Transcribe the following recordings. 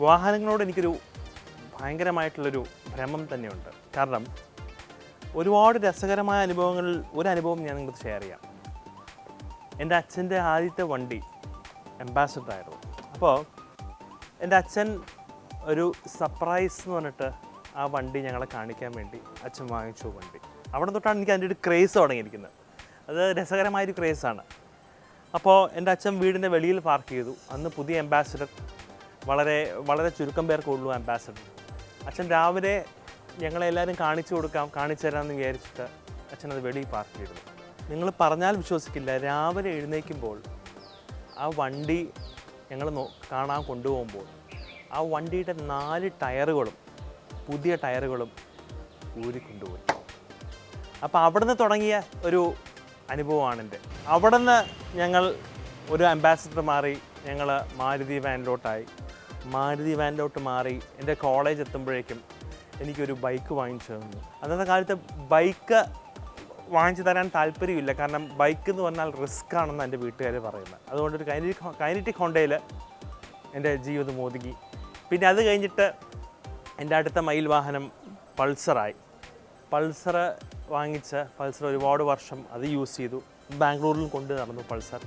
വാഹനങ്ങളോട് എനിക്കൊരു ഭയങ്കരമായിട്ടുള്ളൊരു ഭ്രമം തന്നെയുണ്ട്. കാരണം ഒരുപാട് രസകരമായ അനുഭവങ്ങളിൽ ഒരു അനുഭവം ഞാൻ നിങ്ങൾക്ക് ഷെയർ ചെയ്യാം. എൻ്റെ അച്ഛൻ്റെ ആദ്യത്തെ വണ്ടി അംബാസഡർ ആയിരുന്നു. അപ്പോൾ എൻ്റെ അച്ഛൻ ഒരു സർപ്രൈസ് എന്ന് പറഞ്ഞിട്ട് ആ വണ്ടി ഞങ്ങളെ കാണിക്കാൻ വേണ്ടി അച്ഛൻ വാങ്ങിച്ചു വണ്ടി. അവിടെ തൊട്ടാണ് എനിക്ക് അതിൻ്റെ ഒരു ക്രേസ് തുടങ്ങിയിരിക്കുന്നത്. അത് രസകരമായൊരു ക്രേസാണ്. അപ്പോൾ എൻ്റെ അച്ഛൻ വീടിൻ്റെ വെളിയിൽ പാർക്ക് ചെയ്തു. അന്ന് പുതിയ അംബാസഡർ, വളരെ വളരെ ചുരുക്കം പേർക്കുള്ളൂ അംബാസഡർ. അച്ഛൻ രാവിലെ ഞങ്ങളെല്ലാവരും കാണിച്ചു തരാമെന്ന് വിചാരിച്ചിട്ട് അച്ഛനത് വെളിയിൽ പാർക്ക് ചെയ്തു. നിങ്ങൾ പറഞ്ഞാൽ വിശ്വസിക്കില്ല, രാവിലെ എഴുന്നേൽക്കുമ്പോൾ ആ വണ്ടി ഞങ്ങൾ കാണാൻ കൊണ്ടുപോകുമ്പോൾ ആ വണ്ടിയുടെ 4 ടയറുകളും പുതിയ ടയറുകളും ഊരിക്കൊണ്ടുപോയി. അപ്പോൾ അവിടെ നിന്ന് തുടങ്ങിയ ഒരു അനുഭവമാണ് എൻ്റെ. അവിടെ നിന്ന് ഞങ്ങൾ ഒരു അംബാസഡർ മാറി ഞങ്ങൾ മാരുതി വാനിലോട്ട് മാറി എൻ്റെ കോളേജ് എത്തുമ്പോഴേക്കും എനിക്കൊരു ബൈക്ക് വാങ്ങിച്ചു തന്നു. അന്നത്തെ കാലത്ത് ബൈക്ക് വാങ്ങിച്ചു തരാൻ താല്പര്യമില്ല, കാരണം ബൈക്ക് എന്ന് പറഞ്ഞാൽ റിസ്ക് ആണെന്ന് എൻ്റെ വീട്ടുകാർ പറയുന്നത്. അതുകൊണ്ടൊരു കൈനറ്റിക് ഹോണ്ടയിൽ എൻ്റെ ജീവിതം ഒതുങ്ങി. പിന്നെ അത് കഴിഞ്ഞിട്ട് എൻ്റെ അടുത്ത മൈൽ വാഹനം പൾസറായി. പൾസർ ഒരുപാട് വർഷം അത് യൂസ് ചെയ്തു. ബാംഗ്ലൂരിൽ കൊണ്ട് നടന്നു പൾസർ.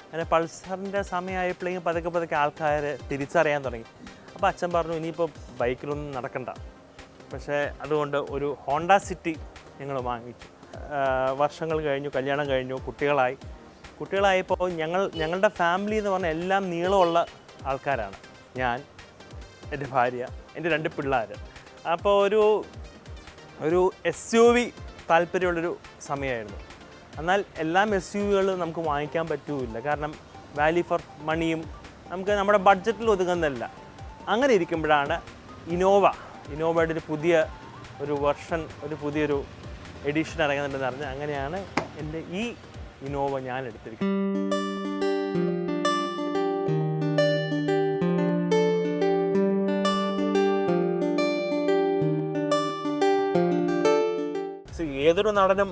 അങ്ങനെ പൾസറിൻ്റെ സമയമായപ്പോഴേക്കും പതുക്കെ ആൾക്കാർ തിരിച്ചറിയാൻ തുടങ്ങി. അപ്പോൾ അച്ഛൻ പറഞ്ഞു, ഇനിയിപ്പോൾ ബൈക്കിലൊന്നും നടക്കണ്ട. പക്ഷേ അതുകൊണ്ട് ഒരു ഹോണ്ട സിറ്റി ഞങ്ങൾ വാങ്ങിച്ചു. വർഷങ്ങൾ കഴിഞ്ഞു, കല്യാണം കഴിഞ്ഞു, കുട്ടികളായപ്പോൾ ഞങ്ങളുടെ ഫാമിലി എന്ന് പറഞ്ഞാൽ എല്ലാം നീളമുള്ള ആൾക്കാരാണ്. ഞാൻ, എൻ്റെ ഭാര്യ, എൻ്റെ 2 പിള്ളേർ. അപ്പോൾ ഒരു SUV താല്പര്യമുള്ളൊരു സമയമായിരുന്നു. എന്നാൽ എല്ലാം SUVകളും നമുക്ക് വാങ്ങിക്കാൻ പറ്റുമില്ല, കാരണം വാല്യൂ ഫോർ മണിയും നമുക്ക് നമ്മുടെ ബഡ്ജറ്റിൽ ഒതുങ്ങുന്നില്ല. അങ്ങനെ ഇരിക്കുമ്പോഴാണ് ഇന്നോവയുടെ ഒരു പുതിയൊരു എഡിഷൻ ഇറങ്ങുന്നുണ്ടെന്ന് പറഞ്ഞ് അങ്ങനെയാണ് എൻ്റെ ഈ ഇന്നോവ ഞാൻ എടുത്തിരിക്കുന്നത്. ഏതൊരു നടനും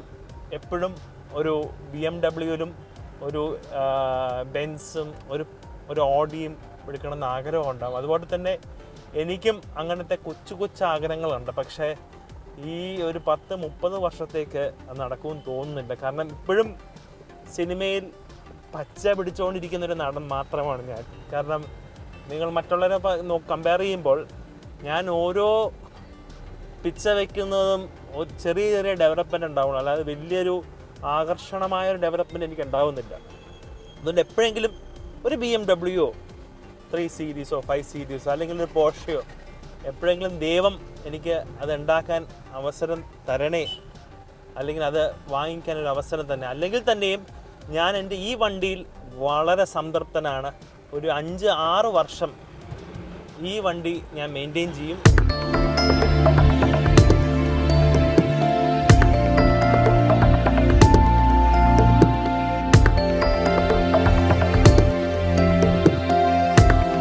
എപ്പോഴും ഒരു BMW-ലും ഒരു ബെൻസും ഒരു ഓഡിയും എടുക്കണമെന്ന് ആഗ്രഹം ഉണ്ടാകും. അതുപോലെ തന്നെ എനിക്കും അങ്ങനത്തെ കൊച്ചു ആഗ്രഹങ്ങളുണ്ട്. പക്ഷേ ഈ ഒരു 10-30 വർഷത്തേക്ക് അത് നടക്കുമെന്ന് തോന്നുന്നില്ല. കാരണം ഇപ്പോഴും സിനിമയിൽ പച്ച പിടിച്ചുകൊണ്ടിരിക്കുന്നൊരു നടൻ മാത്രമാണ് ഞാൻ. കാരണം നിങ്ങൾ മറ്റുള്ളവരെ കമ്പയർ ചെയ്യുമ്പോൾ ഞാൻ ഓരോ പിച്ച വയ്ക്കുന്നതും ഒരു ചെറിയ ഡെവലപ്മെൻറ്റ് ഉണ്ടാവുള്ളൂ, അല്ലാതെ വലിയൊരു ആകർഷണമായൊരു ഡെവലപ്മെൻറ്റ് എനിക്ക് ഉണ്ടാവുന്നില്ല. അതുകൊണ്ട് എപ്പോഴെങ്കിലും ഒരു BMW 3 സീരീസോ 5 സീരീസോ അല്ലെങ്കിൽ ഒരു പോർഷയോ എപ്പോഴെങ്കിലും ദൈവം എനിക്ക് അതുണ്ടാക്കാൻ അവസരം തരണേ, അല്ലെങ്കിൽ അത് വാങ്ങിക്കാനൊരു അവസരം തന്നെ. അല്ലെങ്കിൽ തന്നെയും ഞാൻ എൻ്റെ ഈ വണ്ടിയിൽ വളരെ സംതൃപ്തനാണ്. ഒരു 5-6 വർഷം ഈ വണ്ടി ഞാൻ മെയിൻറ്റെയിൻ ചെയ്യും.